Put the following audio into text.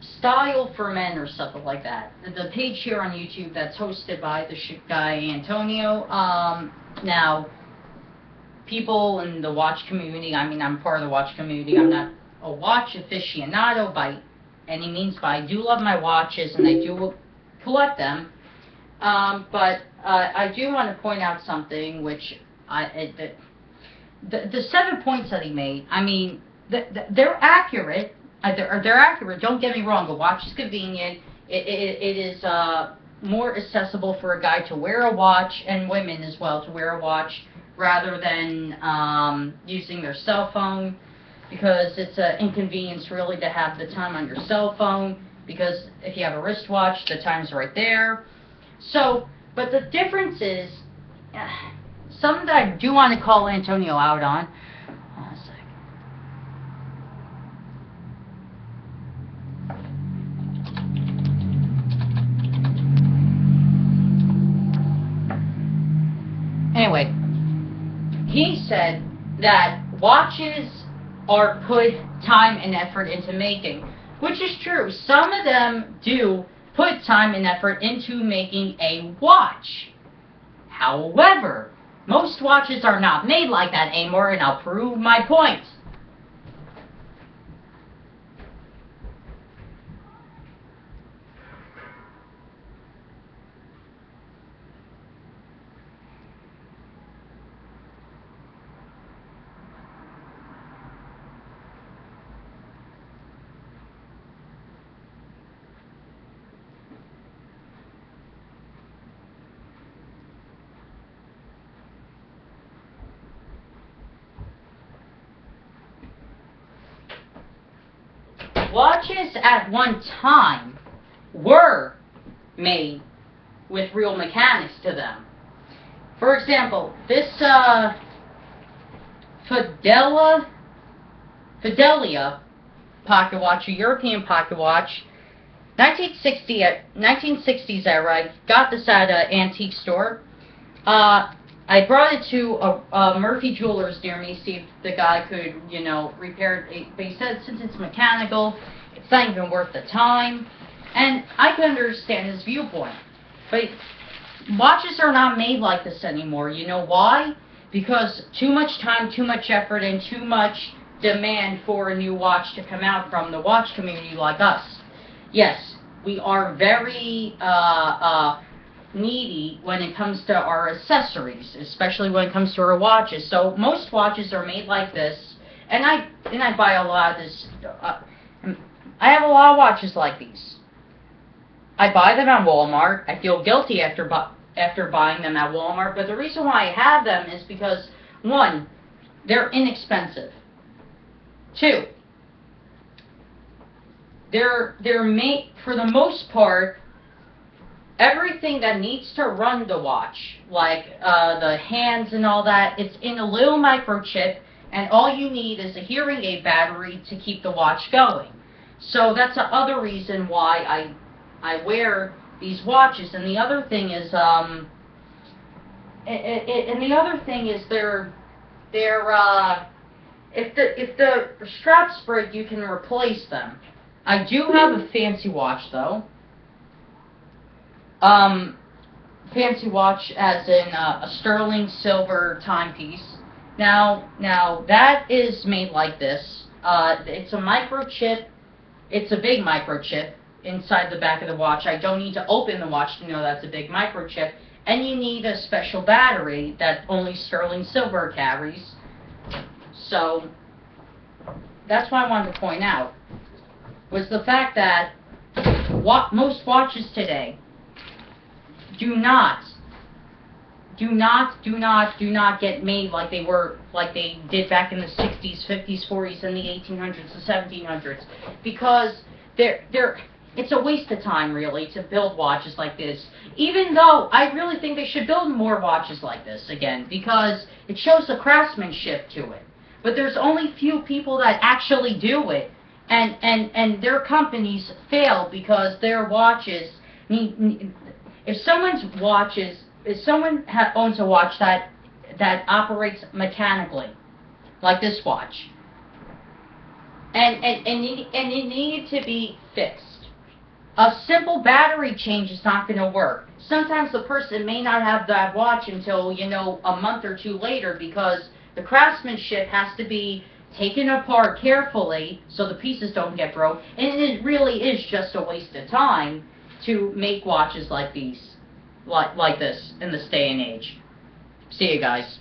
Style for Men or something like that. The page here on YouTube that's hosted by the guy Antonio. Now, people in the watch community, I mean, I'm part of the watch community. I'm not a watch aficionado by any means, but I do love my watches and I do collect them. But I do want to point out something which the 7 points that he made, I mean, they're accurate. They're accurate. Don't get me wrong. The watch is convenient. It is more accessible for a guy to wear a watch, and women as well to wear a watch, rather than using their cell phone, because it's an inconvenience really to have the time on your cell phone, because if you have a wristwatch, the time's right there. So, but the difference is, something that I do want to call Antonio out on. Hold on a sec. Anyway, he said that watches are put time and effort into making, which is true. Some of them do put time and effort into making a watch. However, most watches are not made like that anymore, and I'll prove my point. Watches at one time were made with real mechanics to them. For example, this Fidelia pocket watch, a European pocket watch, 1960s era. I got this at an antique store. I brought it to a Murphy Jewelers near me, see if the guy could, repair it. But he said since it's mechanical, it's not even worth the time. And I can understand his viewpoint. But watches are not made like this anymore. You know why? Because too much time, too much effort, and too much demand for a new watch to come out from the watch community like us. Yes, we are very needy when it comes to our accessories, especially when it comes to our watches. So most watches are made like this, and I buy a lot of this. I have a lot of watches like these. I buy them at Walmart. I feel guilty after buying them at Walmart, but the reason why I have them is because, one, they're inexpensive. Two, they're made, for the most part, everything that needs to run the watch, like the hands and all that, it's in a little microchip, and all you need is a hearing aid battery to keep the watch going. So that's the other reason why I wear these watches. And the other thing is, if the straps break, you can replace them. I do have a fancy watch though. Fancy watch as in a sterling silver timepiece. Now that is made like this. It's a microchip. It's a big microchip inside the back of the watch. I don't need to open the watch to know that's a big microchip. And you need a special battery that only sterling silver carries. So that's what I wanted to point out, was the fact that most watches today do not get made like they did back in the 60s, 50s, 40s, and the 1800s, the 1700s, because it's a waste of time, really, to build watches like this. Even though I really think they should build more watches like this again, because it shows the craftsmanship to it. But there's only few people that actually do it, and their companies fail because their watches need. If someone owns a watch that operates mechanically, like this watch, and it needed to be fixed. A simple battery change is not going to work. Sometimes the person may not have that watch until, you know, a month or two later, because the craftsmanship has to be taken apart carefully so the pieces don't get broke. And it really is just a waste of time to make watches like these, like this, in this day and age. See you guys.